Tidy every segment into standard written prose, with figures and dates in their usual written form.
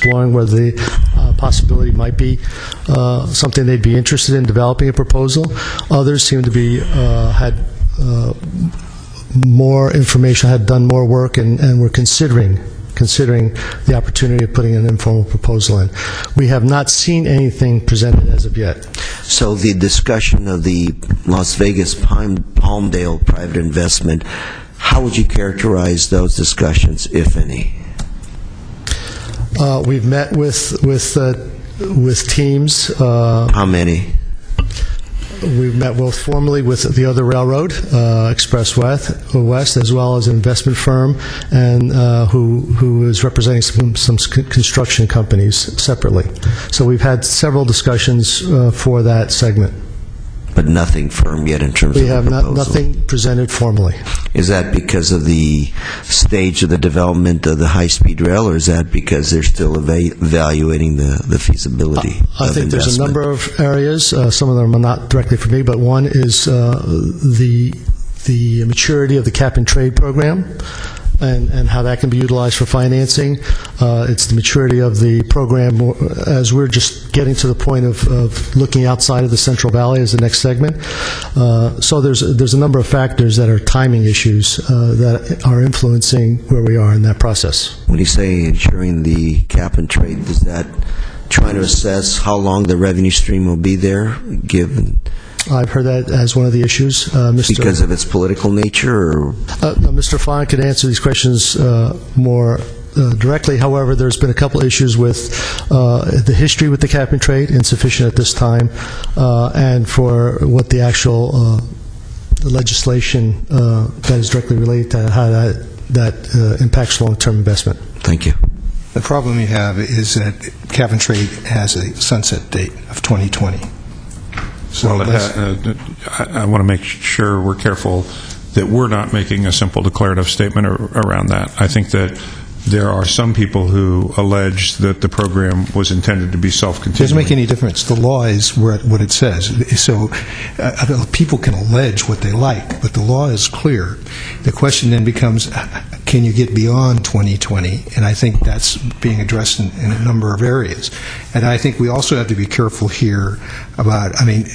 exploring whether the possibility might be something they'd be interested in developing a proposal. Others seem to be had more information, had done more work, and were considering the opportunity of putting an informal proposal in. We have not seen anything presented as of yet. So the discussion of the Las Vegas Palmdale private investment, how would you characterize those discussions, if any? We've met with teams. How many? We've met both formally with the other railroad, Express West, as well as an investment firm, and who is representing some construction companies separately. So we've had several discussions for that segment. But nothing firm yet in terms of the proposal? We have nothing presented formally. Is that because of the stage of the development of the high-speed rail, or is that because they're still evaluating the feasibility I think there's a number of areas. Some of them are not directly for me, but one is the maturity of the cap-and-trade program, and how that can be utilized for financing. It's the maturity of the program as we're just getting to the point of looking outside of the Central Valley as the next segment. So there's a number of factors that are timing issues that are influencing where we are in that process. When you say ensuring the cap and trade, is that trying to assess how long the revenue stream will be there, given? I've heard that as one of the issues. Because of its political nature? Or? No, Mr. Fine could answer these questions more directly. However, there's been a couple issues with the history with the cap and trade, insufficient at this time, and for what the actual the legislation that is directly related to how that impacts long-term investment. Thank you. The problem you have is that cap and trade has a sunset date of 2020. So I want to make sure we're careful that we're not making a simple declarative statement around that. I think that there are some people who allege that the program was intended to be self-continuing. It doesn't make any difference. The law is what it says. So people can allege what they like, but the law is clear. The question then becomes, can you get beyond 2020? And I think that's being addressed in a number of areas. And I think we also have to be careful here about, I mean,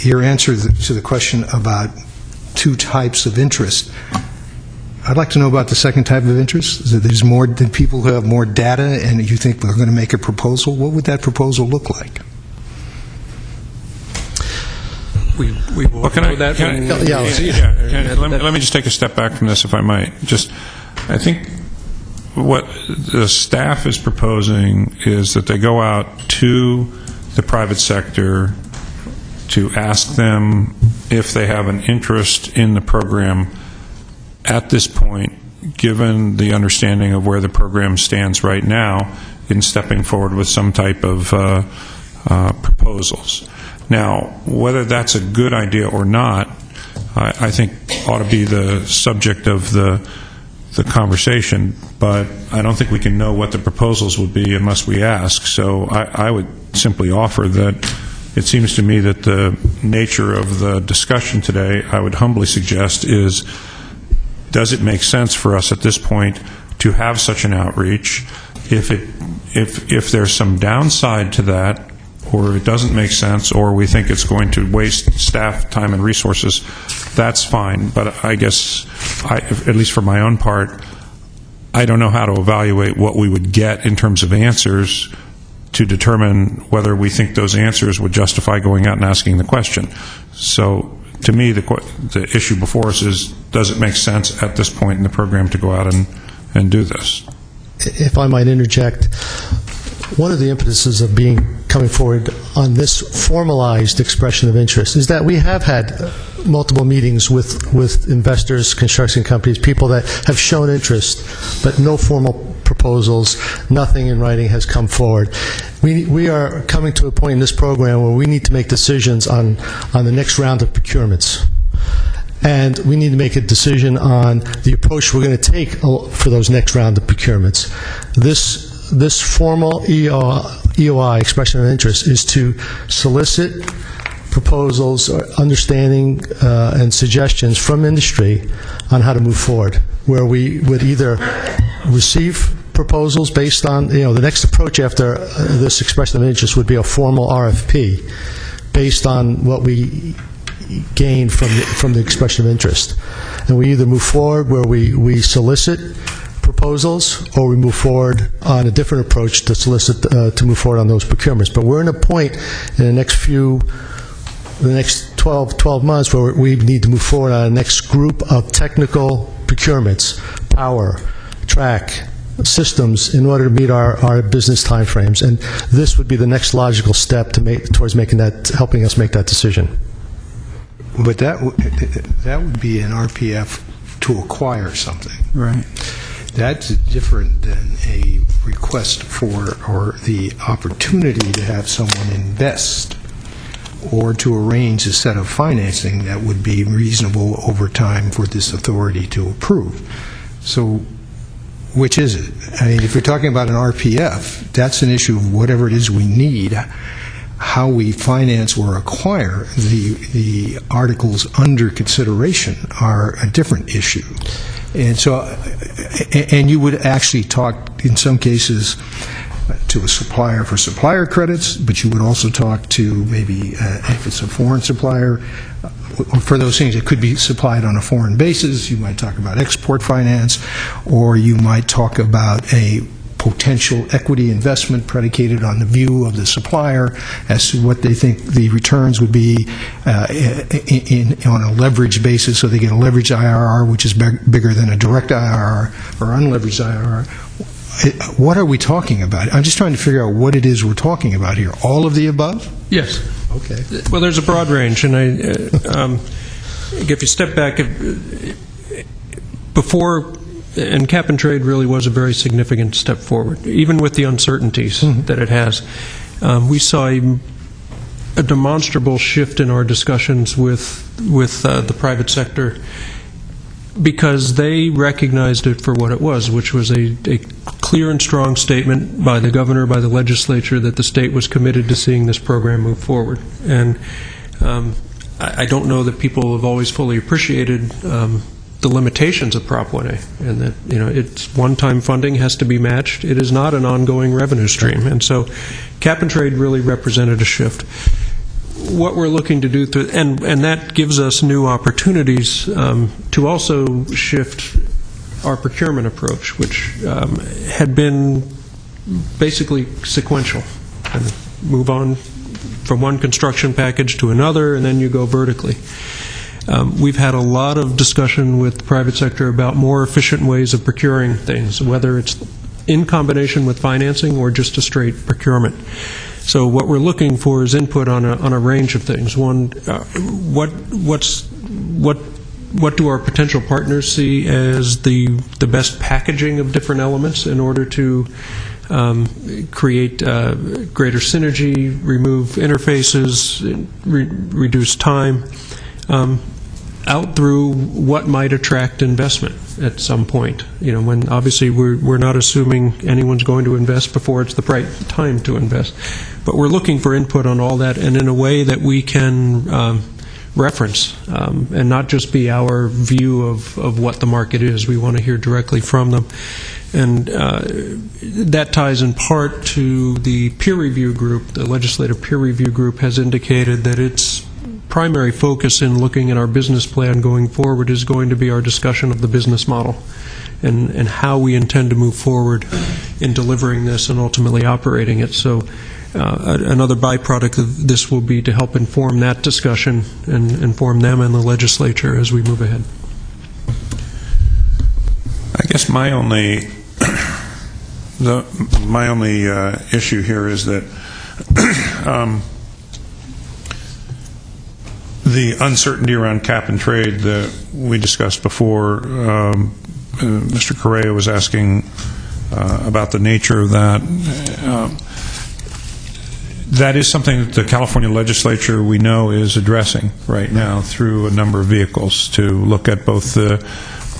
your answer to the question about two types of interest. I'd like to know about the second type of interest. Is that there's more than people who have more data and you think we're going to make a proposal? What would that proposal look like? Let me just take a step back from this, if I might. I think what the staff is proposing is that they go out to the private sector to ask them if they have an interest in the program at this point, given the understanding of where the program stands right now, in stepping forward with some type of proposals. Now, whether that's a good idea or not, I think ought to be the subject of the conversation, but I don't think we can know what the proposals would be unless we ask. So I would simply offer that it seems to me that the nature of the discussion today, I would humbly suggest, is does it make sense for us at this point to have such an outreach? If there's some downside to that, or it doesn't make sense, or we think it's going to waste staff time and resources, that's fine. But I guess, at least for my own part, I don't know how to evaluate what we would get in terms of answers to determine whether we think those answers would justify going out and asking the question. So to me, the issue before us is, does it make sense at this point in the program to go out and do this? If I might interject, one of the impetuses of coming forward on this formalized expression of interest is that we have had multiple meetings with investors, construction companies, people that have shown interest, but no formal proposals, nothing in writing has come forward. We are coming to a point in this program where we need to make decisions on the next round of procurements. And we need to make a decision on the approach we're going to take for those next round of procurements. This formal EOI, expression of interest, is to solicit proposals, understanding, and suggestions from industry on how to move forward, where we would either receive proposals based on, the next approach after this expression of interest would be a formal RFP based on what we gain from the expression of interest. And we either move forward where we solicit proposals, or we move forward on a different approach to solicit, to move forward on those procurements. But we're in a point in the next 12 months where we need to move forward on the next group of technical procurements, power, track, systems, in order to meet our business timeframes. And this would be the next logical step towards making that, helping us make that decision. But that would be an RPF to acquire something. Right. That's different than a request for, or the opportunity to have someone invest, or to arrange a set of financing that would be reasonable over time for this authority to approve. So which is it? I mean, if you're talking about an RPF, that's an issue of whatever it is we need. How we finance or acquire the articles under consideration are a different issue. And so, and you would actually talk, in some cases, to a supplier for supplier credits, but you would also talk to maybe, if it's a foreign supplier, for those things that could be supplied on a foreign basis. You might talk about export finance, or you might talk about a potential equity investment predicated on the view of the supplier as to what they think the returns would be on a leverage basis, so they get a leveraged IRR, which is bigger than a direct IRR or unleveraged IRR. What are we talking about? I'm just trying to figure out what it is we're talking about here. All of the above? Yes. Okay. Well, there's a broad range, and if you step back, before, and cap and trade really was a very significant step forward, even with the uncertainties that it has. We saw a demonstrable shift in our discussions with the private sector, because they recognized it for what it was, which was a clear and strong statement by the governor, by the legislature, that the state was committed to seeing this program move forward. And I don't know that people have always fully appreciated the limitations of Prop 1A, and that, it's one-time funding, has to be matched. It is not an ongoing revenue stream. And so cap and trade really represented a shift. What we're looking to do, and that gives us new opportunities to also shift our procurement approach, which had been basically sequential, and move on from one construction package to another, and then you go vertically. We've had a lot of discussion with the private sector about more efficient ways of procuring things, whether it's in combination with financing or just a straight procurement. So what we're looking for is input on a range of things. One, what do our potential partners see as the best packaging of different elements in order to create greater synergy, remove interfaces, reduce time, out through what might attract investment at some point. When obviously we're not assuming anyone's going to invest before it's the right time to invest. But we're looking for input on all that, and in a way that we can reference, and not just be our view of what the market is. We want to hear directly from them. And that ties in part to the peer review group. The legislative peer review group has indicated that its primary focus in looking at our business plan going forward is going to be our discussion of the business model and how we intend to move forward in delivering this and ultimately operating it. So another byproduct of this will be to help inform that discussion and inform them and the legislature as we move ahead. I guess my only issue here is that the uncertainty around cap and trade that we discussed before, Mr. Correa was asking about the nature of that. That is something that the California legislature, we know, is addressing right now through a number of vehicles to look at both the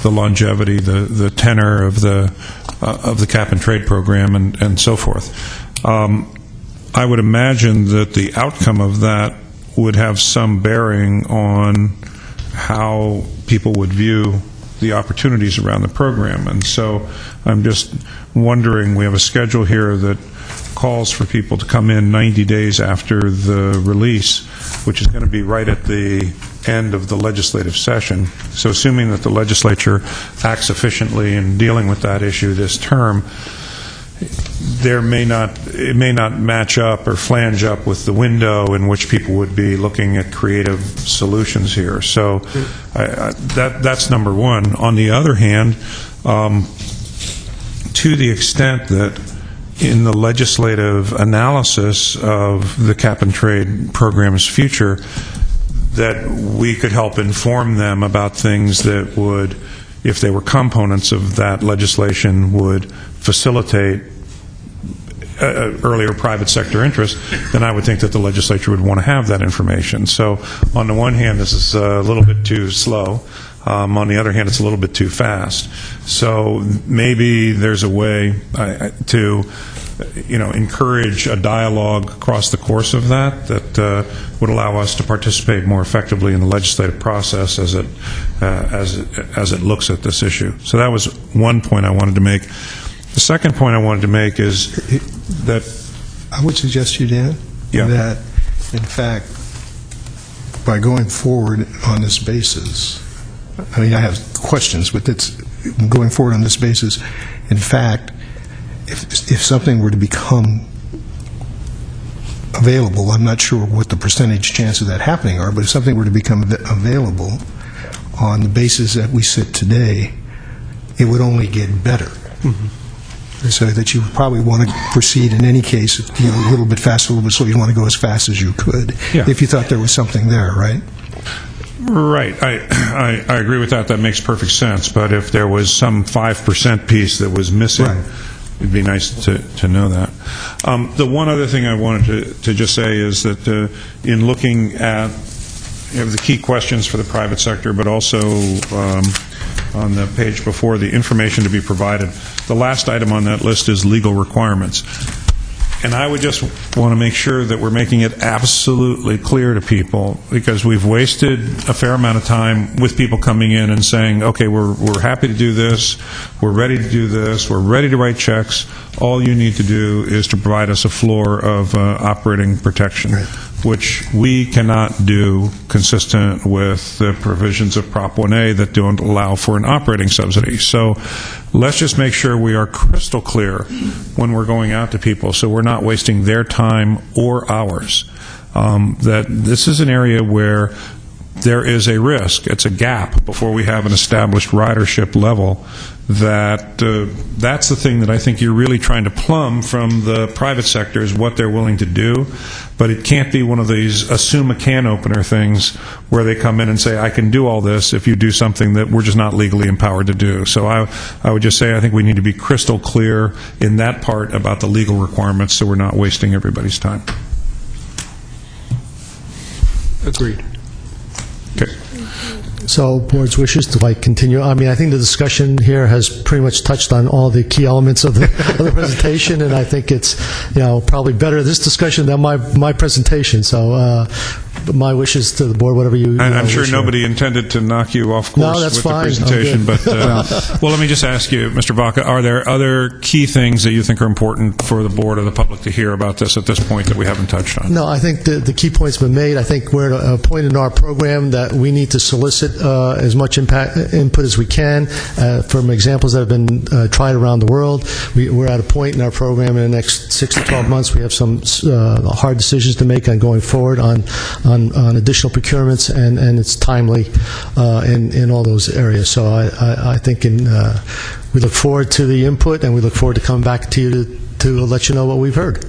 longevity, the tenor of the cap and trade program, and so forth. I would imagine that the outcome of that would have some bearing on how people would view the opportunities around the program. And so I'm just wondering, we have a schedule here that calls for people to come in 90 days after the release, which is going to be right at the end of the legislative session. So assuming that the legislature acts efficiently in dealing with that issue this term, it may not match up or flange up with the window in which people would be looking at creative solutions here. So that's number one. On the other hand, to the extent that in the legislative analysis of the cap-and-trade program's future, that we could help inform them about things that would, if they were components of that legislation, would facilitate earlier private sector interest, then I would think that the legislature would want to have that information. So on the one hand, this is a little bit too slow. On the other hand, it's a little bit too fast. So maybe there's a way to encourage a dialogue across the course of that would allow us to participate more effectively in the legislative process as it looks at this issue. So that was one point I wanted to make. The second point I wanted to make is that I would suggest to you, Dan, that in fact, by going forward on this basis, I mean, I have questions, but it's going forward on this basis. In fact, if something were to become available, I'm not sure what the percentage chance of that happening are, but if something were to become available on the basis that we sit today, it would only get better. Mm-hmm. So that you would probably want to proceed in any case, a little bit faster, a little bit slower. You want to go as fast as you could if you thought there was something there, right? Right. I agree with that. That makes perfect sense. But if there was some 5% piece that was missing, it'd be nice to know that. The one other thing I wanted to just say is that in looking at the key questions for the private sector, but also on the page before, the information to be provided, the last item on that list is legal requirements. And I would just want to make sure that we're making it absolutely clear to people, because we've wasted a fair amount of time with people coming in and saying, okay, we're happy to do this, we're ready to do this, we're ready to write checks. All you need to do is to provide us a floor of operating protection, which we cannot do consistent with the provisions of Prop 1A that don't allow for an operating subsidy. So let's just make sure we are crystal clear when we're going out to people, so we're not wasting their time or ours. That this is an area where there is a risk, it's a gap before we have an established ridership level. That's the thing that I think you're really trying to plumb from the private sector, is what they're willing to do. But it can't be one of these assume a can opener things where they come in and say, I can do all this if you do something that we're just not legally empowered to do. So I would just say I think we need to be crystal clear in that part about the legal requirements, so we're not wasting everybody's time. Agreed. Okay. So, board's wishes to continue. I mean, I think the discussion here has pretty much touched on all the key elements of the presentation, and I think it's probably better this discussion than my presentation. So, my wishes to the board, whatever you. And I'm sure nobody intended to knock you off course with the presentation, but well, let me just ask you, Mr. Vacca, are there other key things that you think are important for the board or the public to hear about this at this point that we haven't touched on? No, I think the key point's been made. I think we're at a point in our program that we need to solicit as much input as we can from examples that have been tried around the world. We're at a point in our program in the next 6 to 12 months we have some hard decisions to make on going forward on additional procurements, and it's timely in all those areas. So I think we look forward to the input, and we look forward to coming back to you to let you know what we've heard.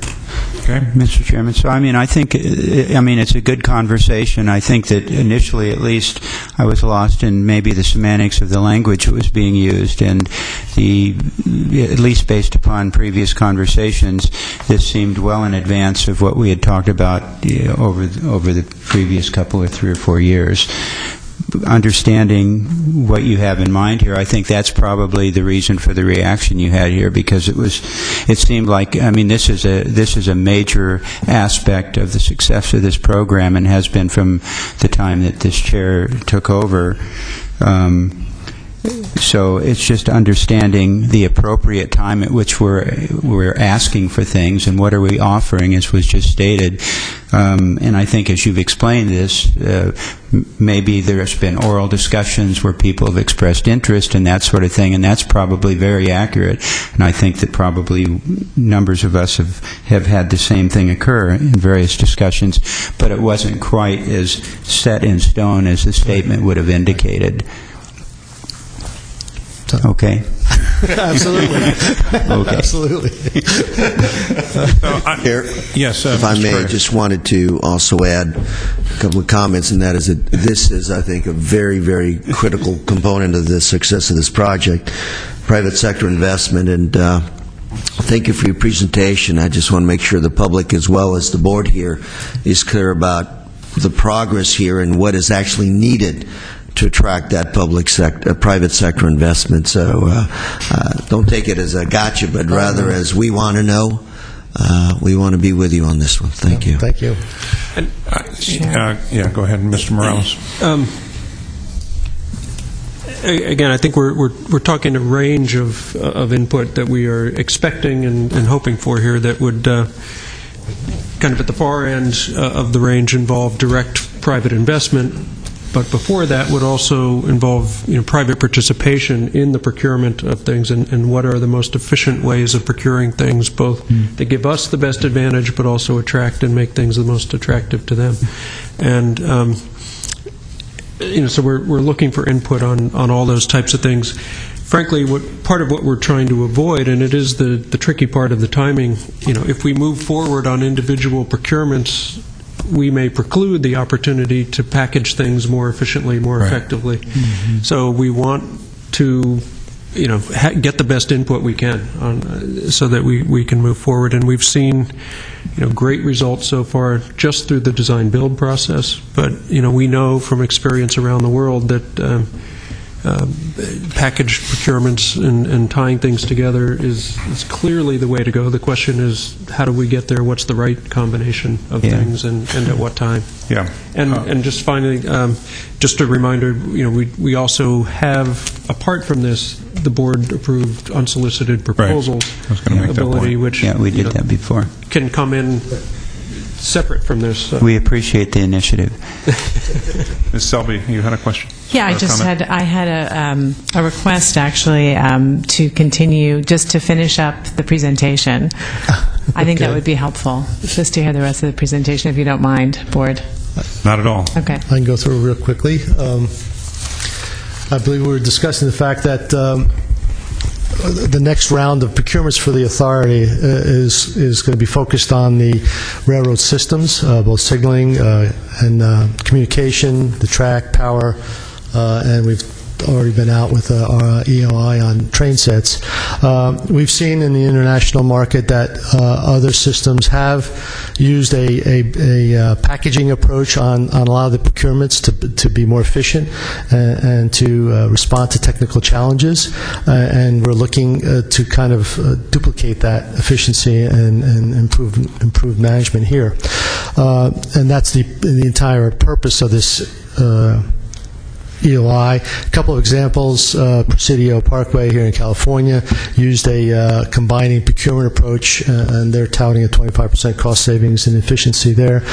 Okay, Mr. Chairman. So, I think it's a good conversation. I think that initially, at least, I was lost in maybe the semantics of the language that was being used, and at least based upon previous conversations, this seemed well in advance of what we had talked about over the previous couple of 3 or 4 years. Understanding what you have in mind here, I think that's probably the reason for the reaction you had here, because it seemed like, this is a major aspect of the success of this program, and has been from the time that this chair took over. So it's just understanding the appropriate time at which we're asking for things and what are we offering, as was just stated. And I think as you've explained this, maybe there's been oral discussions where people have expressed interest and that sort of thing, and that's probably very accurate. And I think that probably numbers of us have had the same thing occur in various discussions, but it wasn't quite as set in stone as the statement would have indicated. Okay. Absolutely. Okay. Absolutely. Yes, If I Mr. may, Frey. just wanted to also add a couple of comments, and that is that this is, I think, a very, very critical component of the success of this project, private sector investment, and thank you for your presentation. I just want to make sure the public, as well as the board here, is clear about the progress here and what is actually needed to attract that private sector investment. So don't take it as a gotcha, but rather as we want to know. We want to be with you on this one. Thank you. Thank you. Yeah, go ahead, Mr. Morales. Again, I think we're talking a range of input that we are expecting and hoping for here that would kind of at the far end of the range involve direct private investment. But before that would also involve private participation in the procurement of things and what are the most efficient ways of procuring things, both that give us the best advantage but also attract and make things the most attractive to them. And so we're looking for input on all those types of things. Frankly, part of what we're trying to avoid, and it is the tricky part of the timing, if we move forward on individual procurements, we may preclude the opportunity to package things more efficiently, more effectively. Mm-hmm. So we want to, get the best input we can so that we can move forward. And we've seen, great results so far just through the design-build process. But we know from experience around the world that packaged procurements and tying things together is clearly the way to go. The question is, how do we get there? What's the right combination of things and at what time? Yeah. And just finally, just a reminder, we also have, apart from this, the board-approved unsolicited proposals I was going to make ability, that point. which we did that before. Can come in separate from this. We appreciate the initiative. Ms. Selby, you had a question? Yeah, I had a request actually to continue, just to finish up the presentation. I think that would be helpful, just to hear the rest of the presentation, if you don't mind, board. Not at all. Okay. I can go through real quickly. I believe we were discussing the fact that the next round of procurements for the authority is going to be focused on the railroad systems, both signaling and communication, the track, power, and we've already been out with our EOI on train sets. We've seen in the international market that other systems have used a packaging approach on a lot of the procurements to be more efficient and to respond to technical challenges. And we're looking to kind of duplicate that efficiency and improve management here. And that's the entire purpose of this EOI. A couple of examples, Presidio Parkway here in California used a combining procurement approach, and they're touting a 25% cost savings and efficiency there.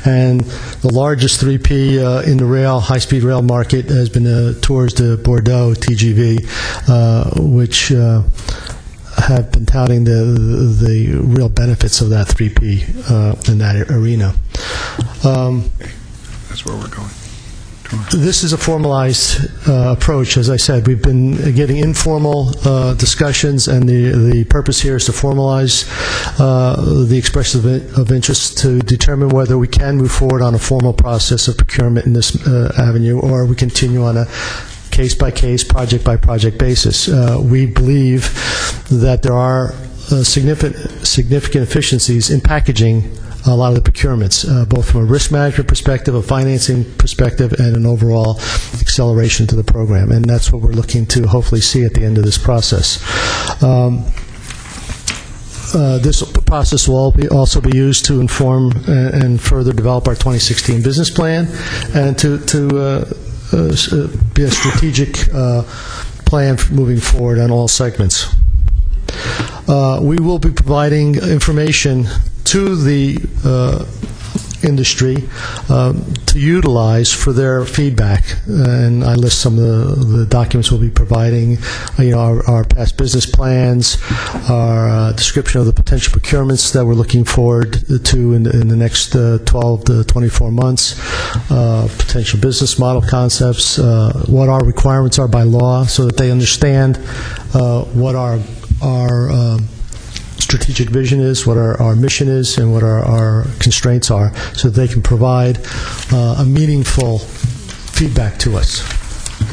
And the largest 3P in the high-speed rail market has been Tours de Bordeaux, TGV, which have been touting the real benefits of that 3P in that arena. That's where we're going. This is a formalized approach. As I said, we've been getting informal discussions, and the purpose here is to formalize the expression of interest to determine whether we can move forward on a formal process of procurement in this avenue, or we continue on a case-by-case, project-by-project basis. We believe that there are significant efficiencies in packaging a lot of the procurements, both from a risk management perspective, a financing perspective, and an overall acceleration to the program. And that's what we're looking to hopefully see at the end of this process. This process will also be used to inform and further develop our 2016 business plan and to be a strategic plan moving forward on all segments. We will be providing information to the industry to utilize for their feedback, and I list some of the documents we'll be providing. Our past business plans, our description of the potential procurements that we're looking forward to in the next 12 to 24 months, potential business model concepts, what our requirements are by law, so that they understand what our strategic vision is, what our mission is, and what our constraints are, so that they can provide a meaningful feedback to us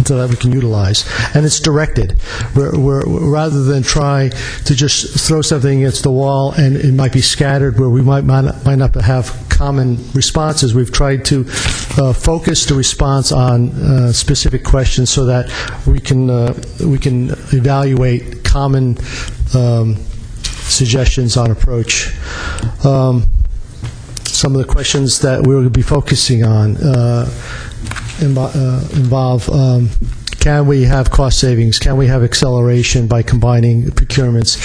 so that we can utilize. And it's directed. Rather than try to just throw something against the wall and it might be scattered where we might not have common responses, we've tried to focus the response on specific questions so that we can evaluate common suggestions on approach. Some of the questions that we're going to be focusing on involve, can we have cost savings? Can we have acceleration by combining procurements?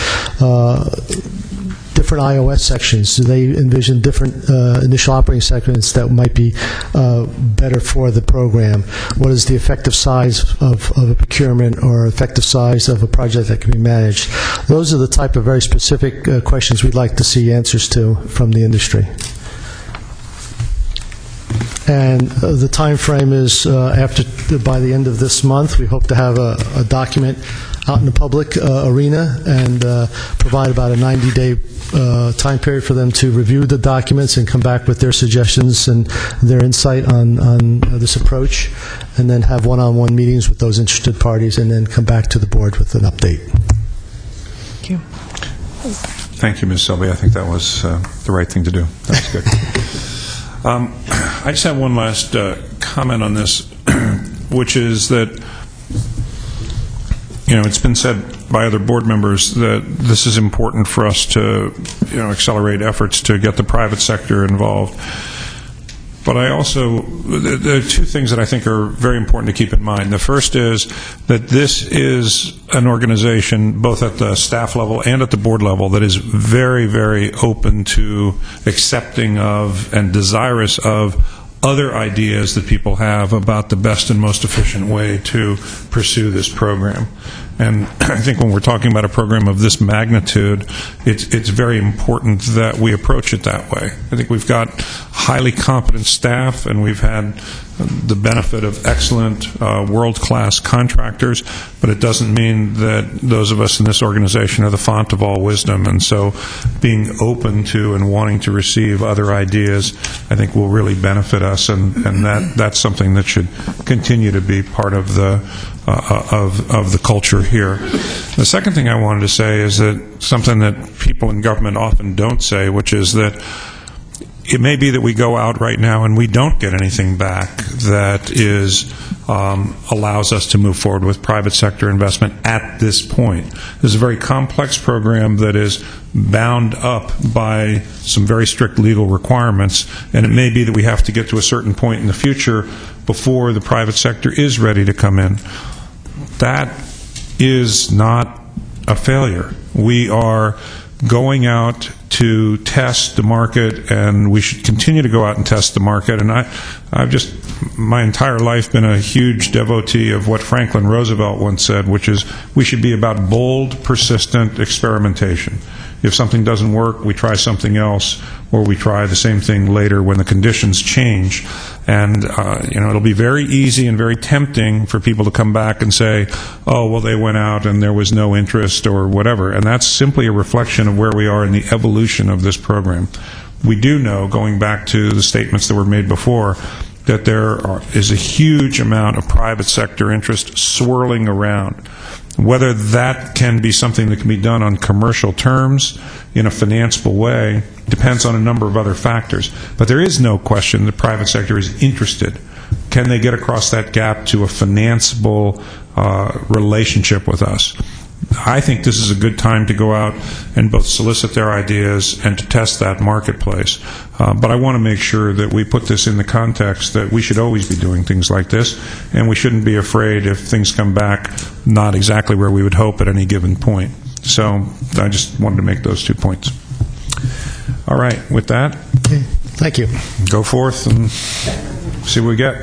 Different iOS sections, do they envision different initial operating segments that might be better for the program? What is the effective size of a procurement or effective size of a project that can be managed? Those are the type of very specific questions we'd like to see answers to from the industry. And the time frame is by the end of this month. We hope to have a document out in the public arena and provide about a 90-day time period for them to review the documents and come back with their suggestions and their insight on this approach, and then have one-on-one meetings with those interested parties, and then come back to the board with an update. Thank you. Thank you, Ms. Selby. I think that was the right thing to do. That was good. I just have one last comment on this, which is that, it's been said by other board members that this is important for us to, accelerate efforts to get the private sector involved. But I also, there are two things that I think are very important to keep in mind. The first is that this is an organization, both at the staff level and at the board level, that is very, very open to accepting of and desirous of other ideas that people have about the best and most efficient way to pursue this program. And I think when we're talking about a program of this magnitude, it's very important that we approach it that way. I think we've got highly competent staff, and we've had the benefit of excellent world-class contractors, but it doesn't mean that those of us in this organization are the font of all wisdom. And so being open to and wanting to receive other ideas, I think, will really benefit us, and that's something that should continue to be part of the culture here. The second thing I wanted to say is that something that people in government often don't say, which is that it may be that we go out right now and we don't get anything back that allows us to move forward with private sector investment at this point. This is a very complex program that is bound up by some very strict legal requirements, and it may be that we have to get to a certain point in the future before the private sector is ready to come in. That is not a failure. We are going out to test the market, and we should continue to go out and test the market. And I've just, my entire life, been a huge devotee of what Franklin Roosevelt once said, which is we should be about bold, persistent experimentation. If something doesn't work, we try something else, or we try the same thing later when the conditions change. And it'll be very easy and very tempting for people to come back and say, oh, well, they went out and there was no interest or whatever. And that's simply a reflection of where we are in the evolution of this program. We do know, going back to the statements that were made before, that there is a huge amount of private sector interest swirling around. Whether that can be something that can be done on commercial terms in a financeable way depends on a number of other factors. But there is no question the private sector is interested. Can they get across that gap to a financeable relationship with us? I think this is a good time to go out and both solicit their ideas and to test that marketplace. But I want to make sure that we put this in the context that we should always be doing things like this, and we shouldn't be afraid if things come back not exactly where we would hope at any given point. So I just wanted to make those 2 points. All right, with that, Thank you. go forth and see what we get.